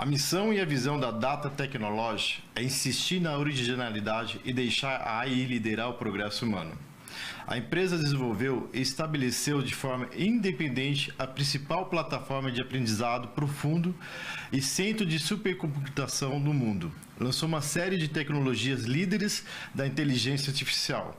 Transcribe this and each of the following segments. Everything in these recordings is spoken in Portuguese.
A missão e a visão da Data Technology é insistir na originalidade e deixar a AI liderar o progresso humano. A empresa desenvolveu e estabeleceu de forma independente a principal plataforma de aprendizado profundo e centro de supercomputação do mundo. Lançou uma série de tecnologias líderes da inteligência artificial,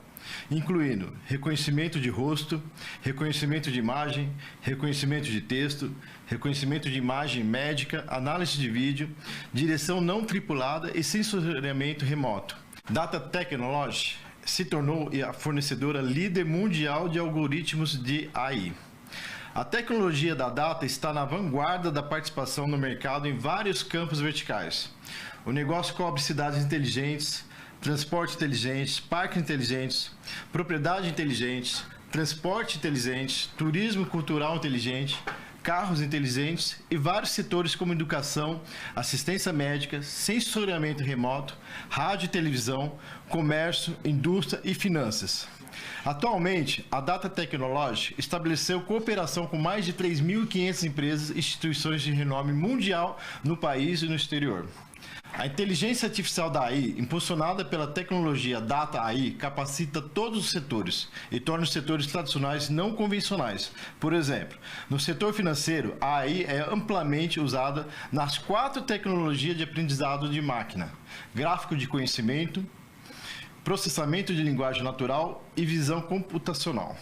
incluindo reconhecimento de rosto, reconhecimento de imagem, reconhecimento de texto, reconhecimento de imagem médica, análise de vídeo, direção não tripulada e sensoriamento remoto. Data Technology se tornou a fornecedora líder mundial de algoritmos de AI. A tecnologia da data está na vanguarda da participação no mercado em vários campos verticais. O negócio cobre cidades inteligentes, transporte inteligente, parques inteligentes, propriedade inteligente, transporte inteligente, turismo cultural inteligente, carros inteligentes e vários setores como educação, assistência médica, sensoriamento remoto, rádio e televisão, comércio, indústria e finanças. Atualmente, a Data Technology estabeleceu cooperação com mais de 3.500 empresas e instituições de renome mundial no país e no exterior. A inteligência artificial da AI, impulsionada pela tecnologia Data AI, capacita todos os setores e torna os setores tradicionais não convencionais. Por exemplo, no setor financeiro, a AI é amplamente usada nas 4 tecnologias de aprendizado de máquina: gráfico de conhecimento, processamento de linguagem natural e visão computacional.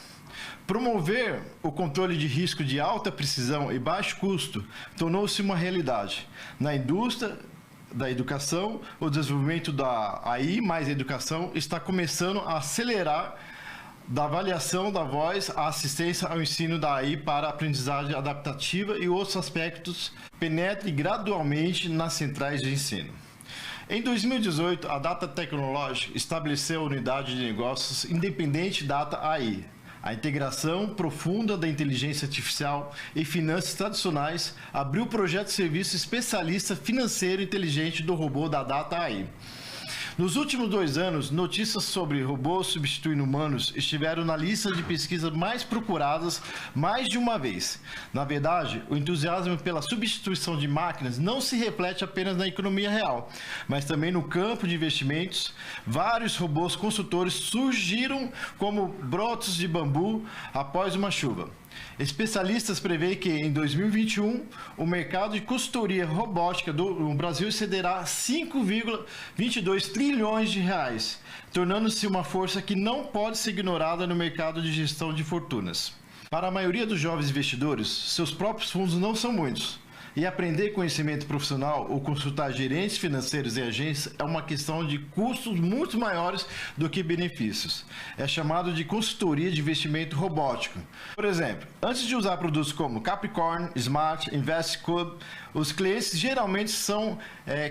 Promover o controle de risco de alta precisão e baixo custo tornou-se uma realidade. Na indústria da educação, o desenvolvimento da AI mais educação está começando a acelerar da avaliação da voz à assistência ao ensino da AI para a aprendizagem adaptativa e outros aspectos penetrem gradualmente nas centrais de ensino. Em 2018, a Data Technology estabeleceu a unidade de negócios independente Data AI. A integração profunda da inteligência artificial e finanças tradicionais abriu o projeto de serviço especialista financeiro inteligente do robô da Data AI. Nos últimos 2 anos, notícias sobre robôs substituindo humanos estiveram na lista de pesquisas mais procuradas mais de uma vez. Na verdade, o entusiasmo pela substituição de máquinas não se reflete apenas na economia real, mas também no campo de investimentos. Vários robôs consultores surgiram como brotos de bambu após uma chuva. Especialistas preveem que em 2021 o mercado de consultoria robótica no Brasil excederá 5,22 trilhões de reais, tornando-se uma força que não pode ser ignorada no mercado de gestão de fortunas. Para a maioria dos jovens investidores, seus próprios fundos não são muitos. E aprender conhecimento profissional ou consultar gerentes financeiros e agências é uma questão de custos muito maiores do que benefícios. É chamado de consultoria de investimento robótico. Por exemplo, antes de usar produtos como Capricorn, Smart, Invest Club, os clientes geralmente são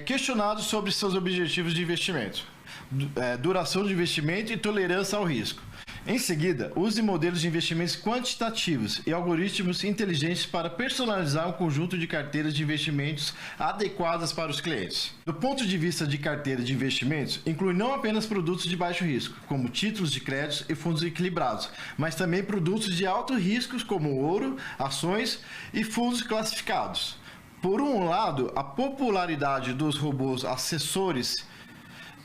questionados sobre seus objetivos de investimento, duração de investimento e tolerância ao risco. Em seguida, use modelos de investimentos quantitativos e algoritmos inteligentes para personalizar um conjunto de carteiras de investimentos adequadas para os clientes. Do ponto de vista de carteira de investimentos, inclui não apenas produtos de baixo risco, como títulos de crédito e fundos equilibrados, mas também produtos de alto risco, como ouro, ações e fundos classificados. Por um lado, a popularidade dos robôs assessores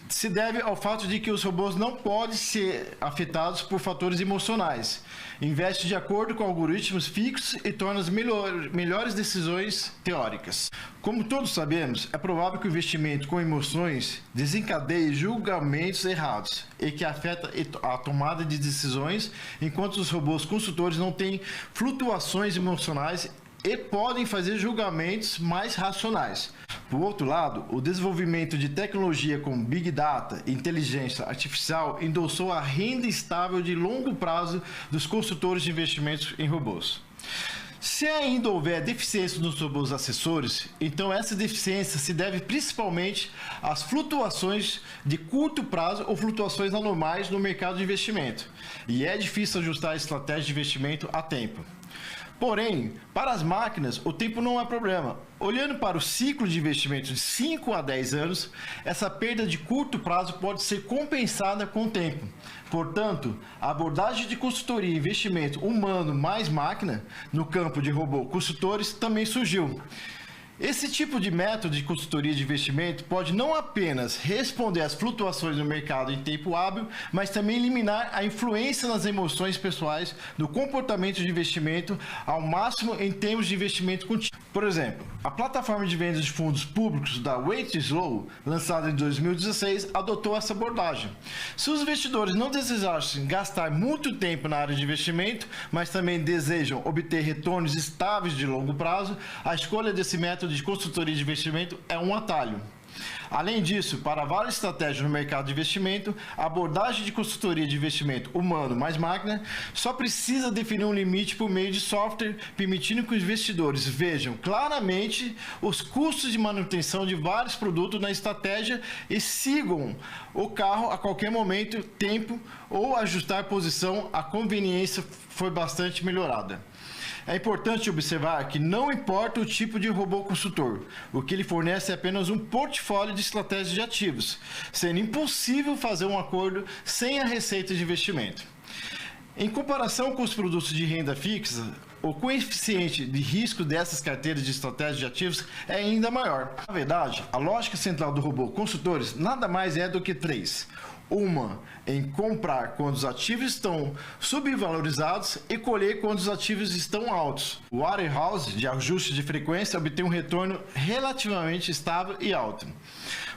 se deve ao fato de que os robôs não podem ser afetados por fatores emocionais. Investe de acordo com algoritmos fixos e torna as melhores decisões teóricas. Como todos sabemos, é provável que o investimento com emoções desencadeie julgamentos errados e que afeta a tomada de decisões, enquanto os robôs consultores não têm flutuações emocionais e podem fazer julgamentos mais racionais. Por outro lado, o desenvolvimento de tecnologia como Big Data e inteligência artificial endossou a renda estável de longo prazo dos consultores de investimentos em robôs. Se ainda houver deficiência nos robôs assessores, então essa deficiência se deve principalmente às flutuações de curto prazo ou flutuações anormais no mercado de investimento, e é difícil ajustar a estratégia de investimento a tempo. Porém, para as máquinas, o tempo não é problema. Olhando para o ciclo de investimento de 5 a 10 anos, essa perda de curto prazo pode ser compensada com o tempo. Portanto, a abordagem de consultoria e investimento humano mais máquina no campo de robô consultores também surgiu. Esse tipo de método de consultoria de investimento pode não apenas responder às flutuações do mercado em tempo hábil, mas também eliminar a influência nas emoções pessoais do comportamento de investimento ao máximo em termos de investimento contínuo. Por exemplo, a plataforma de vendas de fundos públicos da Wait Slow, lançada em 2016, adotou essa abordagem. Se os investidores não desejassem gastar muito tempo na área de investimento, mas também desejam obter retornos estáveis de longo prazo, a escolha desse método de consultoria de investimento é um atalho. Além disso, para várias estratégias no mercado de investimento, a abordagem de consultoria de investimento humano mais máquina só precisa definir um limite por meio de software, permitindo que os investidores vejam claramente os custos de manutenção de vários produtos na estratégia e sigam o carro a qualquer momento, tempo ou ajustar a posição. A conveniência foi bastante melhorada. É importante observar que não importa o tipo de robô consultor, o que ele fornece é apenas um portfólio de estratégias de ativos, sendo impossível fazer um acordo sem a receita de investimento. Em comparação com os produtos de renda fixa, o coeficiente de risco dessas carteiras de estratégias de ativos é ainda maior. Na verdade, a lógica central do robô consultores nada mais é do que três. Uma em comprar quando os ativos estão subvalorizados e colher quando os ativos estão altos. O warehouse de ajuste de frequência obtém um retorno relativamente estável e alto.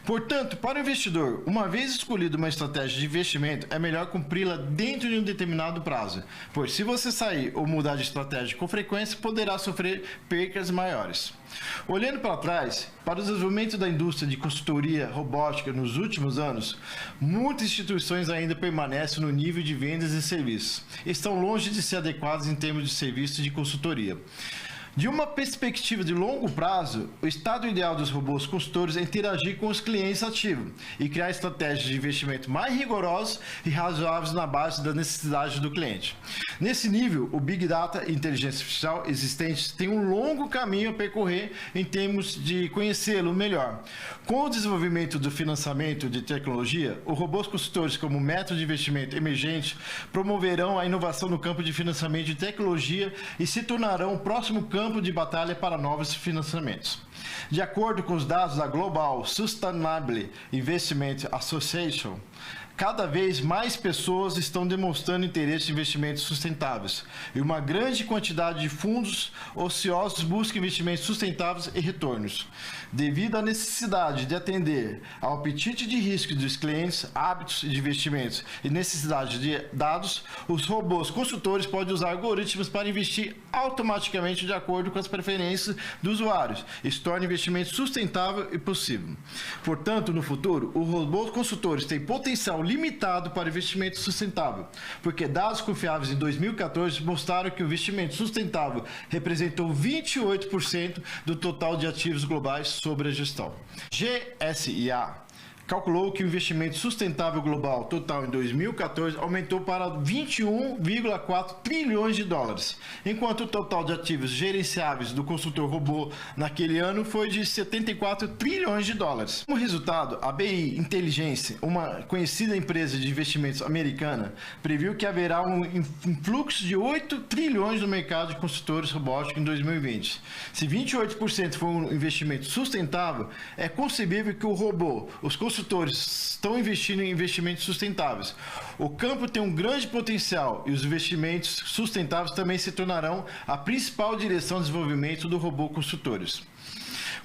Portanto, para o investidor, uma vez escolhida uma estratégia de investimento, é melhor cumpri-la dentro de um determinado prazo, pois se você sair ou mudar de estratégia com frequência, poderá sofrer percas maiores. Olhando para trás, para o desenvolvimento da indústria de consultoria robótica nos últimos anos, muitas instituições ainda permanecem no nível de vendas e serviços. Estão longe de ser adequadas em termos de serviços de consultoria. De uma perspectiva de longo prazo, o estado ideal dos robôs consultores é interagir com os clientes ativos e criar estratégias de investimento mais rigorosas e razoáveis na base das necessidades do cliente. Nesse nível, o Big Data e inteligência artificial existentes têm um longo caminho a percorrer em termos de conhecê-lo melhor. Com o desenvolvimento do financiamento de tecnologia, os robôs consultores como método de investimento emergente promoverão a inovação no campo de financiamento de tecnologia e se tornarão o próximo campo de batalha para novos financiamentos. De acordo com os dados da Global Sustainable Investment Association, cada vez mais pessoas estão demonstrando interesse em investimentos sustentáveis e uma grande quantidade de fundos ociosos busca investimentos sustentáveis e retornos. Devido à necessidade de atender ao apetite de risco dos clientes, hábitos de investimentos e necessidade de dados, os robôs consultores podem usar algoritmos para investir automaticamente de acordo com as preferências dos usuários. Isso torna investimento sustentável e possível. Portanto, no futuro, os robôs consultores têm potencial limitado para investimento sustentável, porque dados confiáveis em 2014 mostraram que o investimento sustentável representou 28% do total de ativos globais sobre a gestão. GSIA calculou que o investimento sustentável global total em 2014 aumentou para 21,4 trilhões de dólares, enquanto o total de ativos gerenciáveis do consultor robô naquele ano foi de 74 trilhões de dólares. Como resultado, a BI Intelligence, uma conhecida empresa de investimentos americana, previu que haverá um influxo de 8 trilhões no mercado de consultores robóticos em 2020. Se 28% for um investimento sustentável, é concebível que o robô, os consultores estão investindo em investimentos sustentáveis. O campo tem um grande potencial e os investimentos sustentáveis também se tornarão a principal direção de desenvolvimento do robô consultores.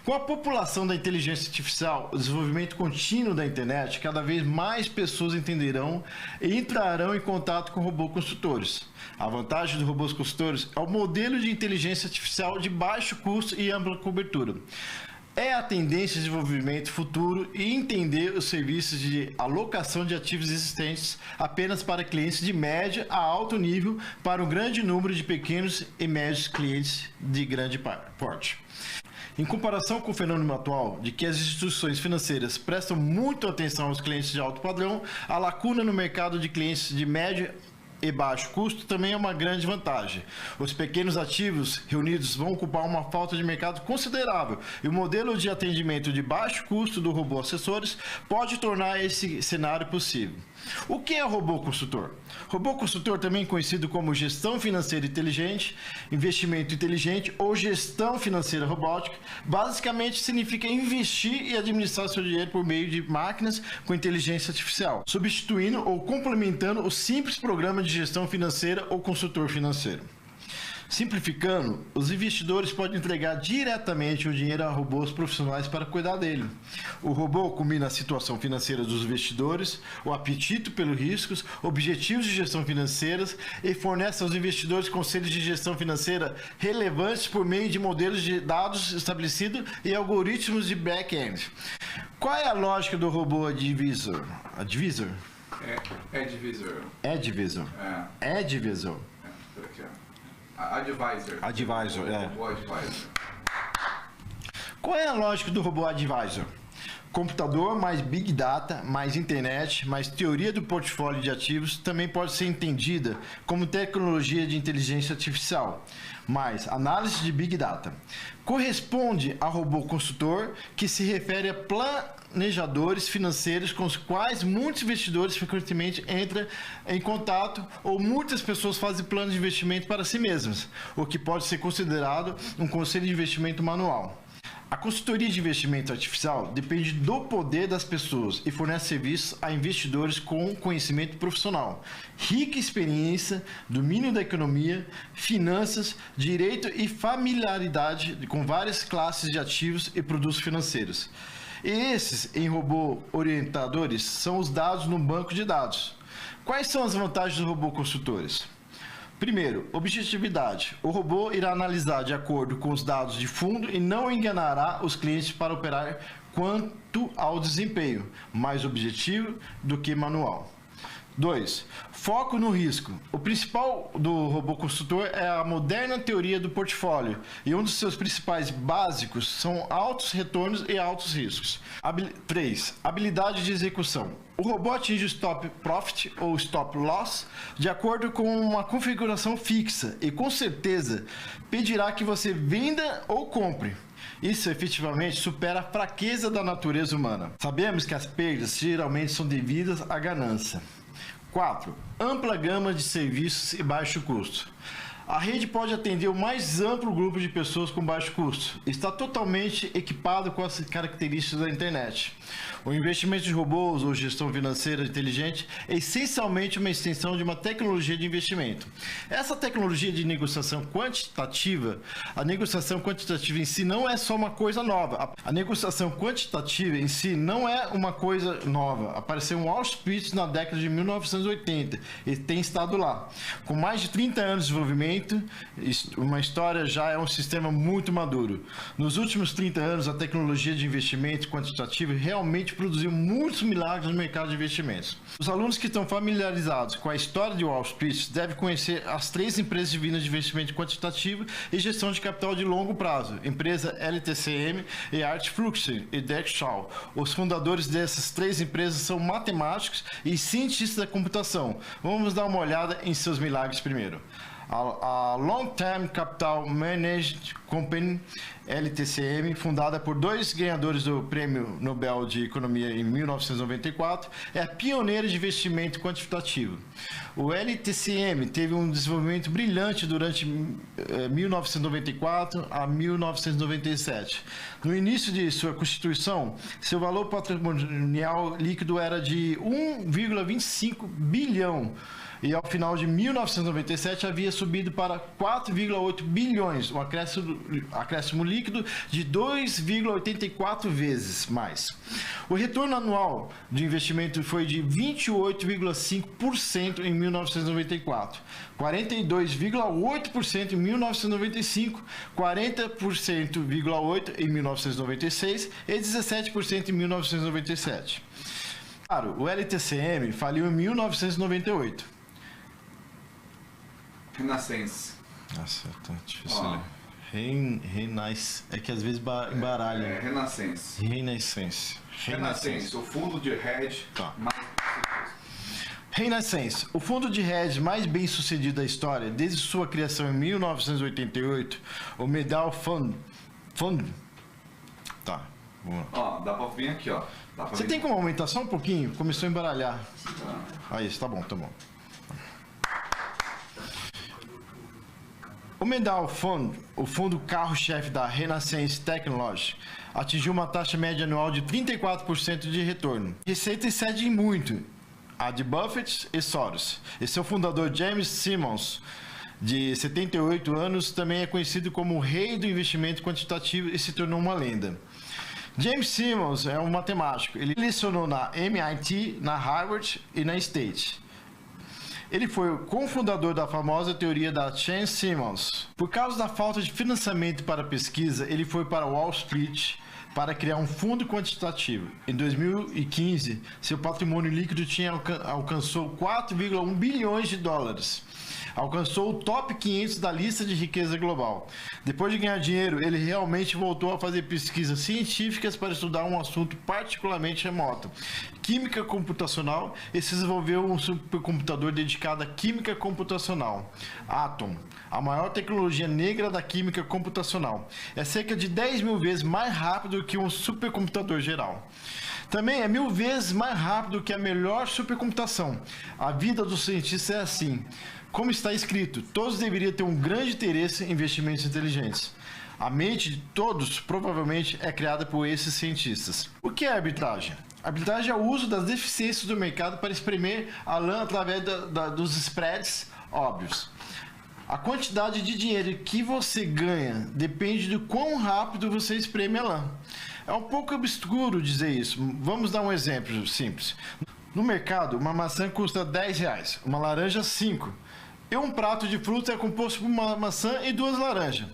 Com a população da inteligência artificial, o desenvolvimento contínuo da internet, cada vez mais pessoas entenderão e entrarão em contato com robôs consultores. A vantagem dos robôs consultores é o modelo de inteligência artificial de baixo custo e ampla cobertura. É a tendência de desenvolvimento futuro e entender os serviços de alocação de ativos existentes apenas para clientes de médio a alto nível para um grande número de pequenos e médios clientes de grande porte. Em comparação com o fenômeno atual, de que as instituições financeiras prestam muito atenção aos clientes de alto padrão, a lacuna no mercado de clientes de médio e baixo custo também é uma grande vantagem. Os pequenos ativos reunidos vão ocupar uma falta de mercado considerável e o modelo de atendimento de baixo custo do robô assessores pode tornar esse cenário possível. O que é robô consultor? Robô consultor, também conhecido como gestão financeira inteligente, investimento inteligente ou gestão financeira robótica, basicamente significa investir e administrar seu dinheiro por meio de máquinas com inteligência artificial, substituindo ou complementando o simples programa de gestão financeira ou consultor financeiro. Simplificando, os investidores podem entregar diretamente o dinheiro a robôs profissionais para cuidar dele. O robô combina a situação financeira dos investidores, o apetite pelos riscos, objetivos de gestão financeira e fornece aos investidores conselhos de gestão financeira relevantes por meio de modelos de dados estabelecidos e algoritmos de back-end. Qual é a lógica do robô Advisor? Advisor? Advisor. Advisor. Advisor. Advisor, é. Robô Advisor. Qual é a lógica do robô Advisor? Computador mais Big Data, mais internet, mais teoria do portfólio de ativos também pode ser entendida como tecnologia de inteligência artificial, mais análise de Big Data. Corresponde a robô consultor, que se refere a planejadores financeiros com os quais muitos investidores frequentemente entram em contato ou muitas pessoas fazem planos de investimento para si mesmas, o que pode ser considerado um conselho de investimento manual. A consultoria de investimento artificial depende do poder das pessoas e fornece serviços a investidores com conhecimento profissional, rica experiência, domínio da economia, finanças, direito e familiaridade com várias classes de ativos e produtos financeiros. E esses, em robô orientadores, são os dados no banco de dados. Quais são as vantagens dos robôs consultores? Primeiro, objetividade. O robô irá analisar de acordo com os dados de fundo e não enganará os clientes para operar quanto ao desempenho, mais objetivo do que manual. 2. Foco no risco. O principal do robô consultor é a moderna teoria do portfólio e um dos seus principais básicos são altos retornos e altos riscos. 3. Habilidade de execução. O robô atinge o stop profit ou stop loss de acordo com uma configuração fixa e com certeza pedirá que você venda ou compre. Isso efetivamente supera a fraqueza da natureza humana. Sabemos que as perdas geralmente são devidas à ganância. 4. Ampla gama de serviços e baixo custo. A rede pode atender o mais amplo grupo de pessoas com baixo custo. Está totalmente equipado com as características da internet. O investimento de robôs ou gestão financeira inteligente é essencialmente uma extensão de uma tecnologia de investimento. Essa tecnologia de negociação quantitativa, a negociação quantitativa em si não é só uma coisa nova. A negociação quantitativa em si não é uma coisa nova. Apareceu em Wall Street na década de 1980 e tem estado lá. Com mais de 30 anos de desenvolvimento, uma história já é um sistema muito maduro. Nos últimos 30 anos, a tecnologia de investimento quantitativo realmente produziu muitos milagres no mercado de investimentos. Os alunos que estão familiarizados com a história de Wall Street devem conhecer as 3 empresas divinas de investimento quantitativo e gestão de capital de longo prazo, empresa LTCM e Art Fluxen e Dirk Shaw. Os fundadores dessas 3 empresas são matemáticos e cientistas da computação. Vamos dar uma olhada em seus milagres primeiro. A Long Term Capital Management Company, LTCM, fundada por 2 ganhadores do Prêmio Nobel de Economia em 1994, é a pioneira de investimento quantitativo. O LTCM teve um desenvolvimento brilhante durante 1994 a 1997. No início de sua constituição, seu valor patrimonial líquido era de 1,25 bilhão. E ao final de 1997 havia subido para 4,8 bilhões, um acréscimo líquido de 2,84 vezes mais. O retorno anual de investimento foi de 28,5% em 1994, 42,8% em 1995, 40,8% em 1996 e 17% em 1997. Claro, o LTCM faliu em 1998. Renascença. Nossa, tá difícil, né? Renascença. É que às vezes embaralha. Renascença. Renascença. O fundo de hedge. Tá. Mais... Renaissance, o fundo de hedge mais bem sucedido da história, desde sua criação em 1988, o Medal Fund. Tá, vamos lá. Ó, dá pra vir aqui, ó. Você tem como aumentar só um pouquinho? Começou a embaralhar. Aí, tá bom, tá bom. O Medal Fund, o fundo carro-chefe da Renaissance Technology, atingiu uma taxa média anual de 34% de retorno. Receita excede muito a de Buffett e Soros. E seu fundador James Simons, de 78 anos, também é conhecido como o rei do investimento quantitativo e se tornou uma lenda. James Simons é um matemático. Ele lecionou na MIT, na Harvard e na State. Ele foi o cofundador da famosa teoria da Chern-Simons. Por causa da falta de financiamento para a pesquisa, ele foi para Wall Street para criar um fundo quantitativo. Em 2015, seu patrimônio líquido alcançou 4,1 bilhões de dólares. Alcançou o top 500 da lista de riqueza global. Depois de ganhar dinheiro, ele realmente voltou a fazer pesquisas científicas para estudar um assunto particularmente remoto, química computacional, e se desenvolveu um supercomputador dedicado à química computacional, Atom, a maior tecnologia negra da química computacional. É cerca de 10 mil vezes mais rápido que um supercomputador geral. Também é 1000 vezes mais rápido que a melhor supercomputação. A vida do cientista é assim. Como está escrito, todos deveriam ter um grande interesse em investimentos inteligentes. A mente de todos provavelmente é criada por esses cientistas. O que é arbitragem? Arbitragem é o uso das deficiências do mercado para espremer a lã através dos spreads óbvios. A quantidade de dinheiro que você ganha depende do quão rápido você espreme a lã. É um pouco obscuro dizer isso. Vamos dar um exemplo simples. No mercado, uma maçã custa R$10, uma laranja 5. E um prato de fruta é composto por uma maçã e 2 laranjas.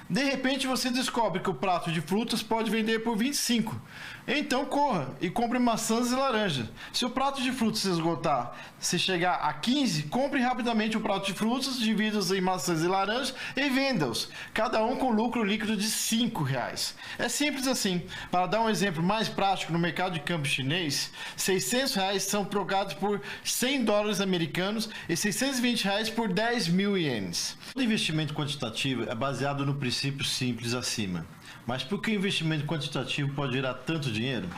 De repente você descobre que o prato de frutas pode vender por 25. Então corra e compre maçãs e laranjas. Se o prato de frutas se esgotar, se chegar a 15, compre rapidamente o prato de frutas, divida-os em maçãs e laranjas e venda-os, cada um com lucro líquido de R$5. É simples assim. Para dar um exemplo mais prático, no mercado de câmbio chinês, R$600 são trocados por $100 americanos e R$620 por 10 mil ienes. O investimento quantitativo é baseado no princípio simples acima. Mas por que o investimento quantitativo pode gerar tanto dinheiro?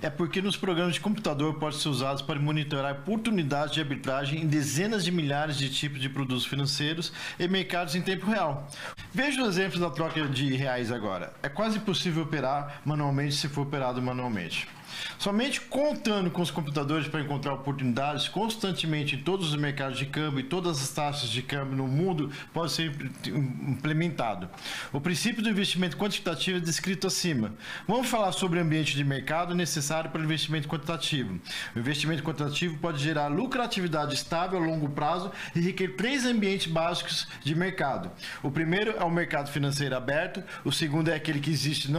É porque nos programas de computador podem ser usados para monitorar oportunidades de arbitragem em dezenas de milhares de tipos de produtos financeiros e mercados em tempo real. Veja os exemplos da troca de reais agora. É quase impossível operar manualmente se for operado manualmente. Somente contando com os computadores para encontrar oportunidades constantemente em todos os mercados de câmbio e todas as taxas de câmbio no mundo pode ser implementado. O princípio do investimento quantitativo é descrito acima. Vamos falar sobre o ambiente de mercado necessário para o investimento quantitativo. O investimento quantitativo pode gerar lucratividade estável a longo prazo e requer 3 ambientes básicos de mercado. O primeiro é o mercado financeiro aberto, o segundo é aquele que existe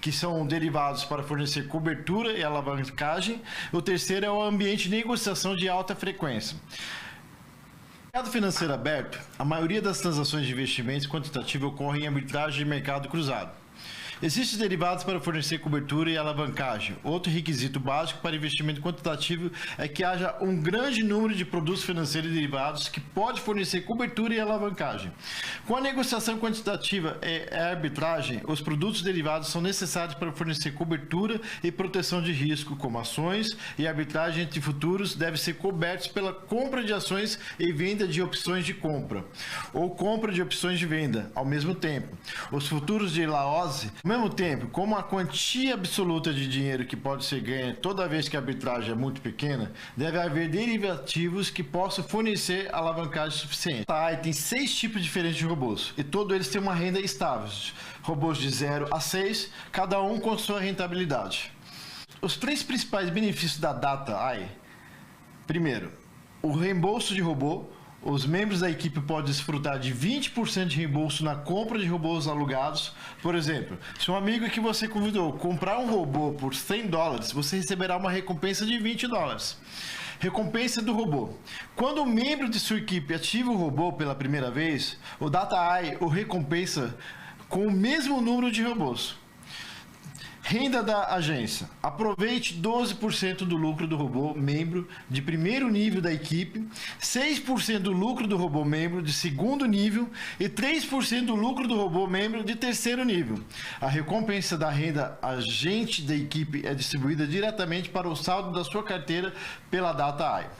que são derivados para fornecer cobertura e alavancagem. O terceiro é o ambiente de negociação de alta frequência. No mercado financeiro aberto, a maioria das transações de investimentos quantitativos ocorrem em arbitragem de mercado cruzado. Existem derivados para fornecer cobertura e alavancagem. Outro requisito básico para investimento quantitativo é que haja um grande número de produtos financeiros e derivados que pode fornecer cobertura e alavancagem. Com a negociação quantitativa e a arbitragem, os produtos derivados são necessários para fornecer cobertura e proteção de risco, como ações, e a arbitragem entre futuros deve ser cobertos pela compra de ações e venda de opções de compra, ou compra de opções de venda, ao mesmo tempo. Os futuros de Laozi, ao mesmo tempo, como a quantia absoluta de dinheiro que pode ser ganha toda vez que a arbitragem é muito pequena, deve haver derivativos que possam fornecer alavancagem suficiente. A tem 6 tipos diferentes de robôs, e todos eles têm uma renda estável. Robôs de 0 a 6, cada um com sua rentabilidade. Os 3 principais benefícios da Data AI. Primeiro, o reembolso de robô. Os membros da equipe podem desfrutar de 20% de reembolso na compra de robôs alugados. Por exemplo, se um amigo que você convidou comprar um robô por $100, você receberá uma recompensa de $20. Recompensa do robô. Quando um membro de sua equipe ativa o robô pela primeira vez, o Data AI o recompensa com o mesmo número de robôs. Renda da agência. Aproveite 12% do lucro do robô membro de primeiro nível da equipe, 6% do lucro do robô membro de segundo nível e 3% do lucro do robô membro de terceiro nível. A recompensa da renda agente da equipe é distribuída diretamente para o saldo da sua carteira pela DataAI.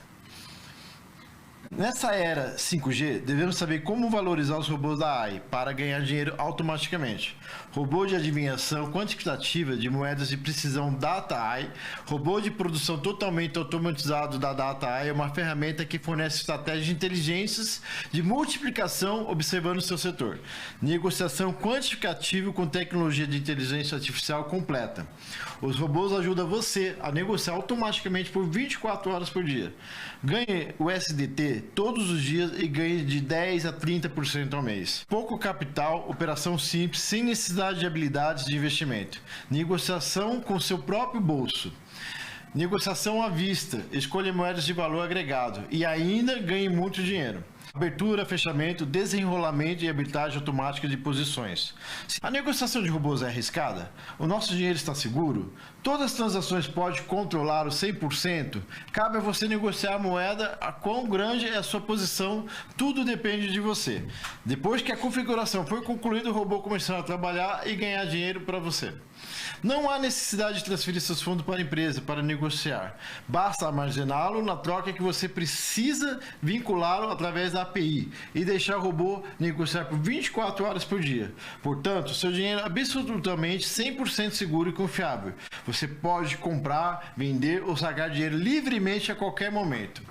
Nessa era 5G, devemos saber como valorizar os robôs da AI para ganhar dinheiro automaticamente. Robô de adivinhação quantitativa de moedas de precisão DataAI, robô de produção totalmente automatizado da DataAI é uma ferramenta que fornece estratégias de inteligências de multiplicação observando o seu setor. Negociação quantitativa com tecnologia de inteligência artificial completa. Os robôs ajudam você a negociar automaticamente por 24 horas por dia. Ganhe o SDT todos os dias e ganhe de 10 a 30% ao mês. Pouco capital, operação simples, sem necessidade de habilidades de investimento. Negociação com seu próprio bolso. Negociação à vista, escolha moedas de valor agregado e ainda ganhe muito dinheiro. Abertura, fechamento, desenrolamento e arbitragem automática de posições. A negociação de robôs é arriscada? O nosso dinheiro está seguro? Todas as transações pode controlar o 100%? Cabe a você negociar a moeda, a quão grande é a sua posição, tudo depende de você. Depois que a configuração for concluída, o robô começará a trabalhar e ganhar dinheiro para você. Não há necessidade de transferir seus fundos para a empresa para negociar. Basta armazená-lo na troca que você precisa vinculá-lo através da API e deixar o robô negociar por 24 horas por dia. Portanto, seu dinheiro é absolutamente 100% seguro e confiável. Você pode comprar, vender ou sacar dinheiro livremente a qualquer momento.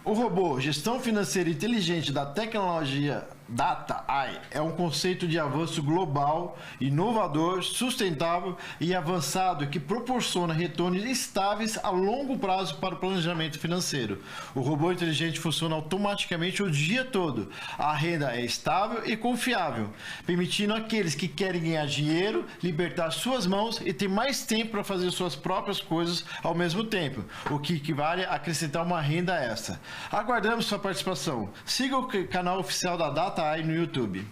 O robô Gestão Financeira Inteligente da tecnologia DataAI é um conceito de avanço global, inovador, sustentável e avançado que proporciona retornos estáveis a longo prazo para o planejamento financeiro. O robô inteligente funciona automaticamente o dia todo. A renda é estável e confiável, permitindo àqueles que querem ganhar dinheiro, libertar suas mãos e ter mais tempo para fazer suas próprias coisas ao mesmo tempo, o que equivale a acrescentar uma renda extra. Aguardamos sua participação. Siga o canal oficial da DataAI no YouTube.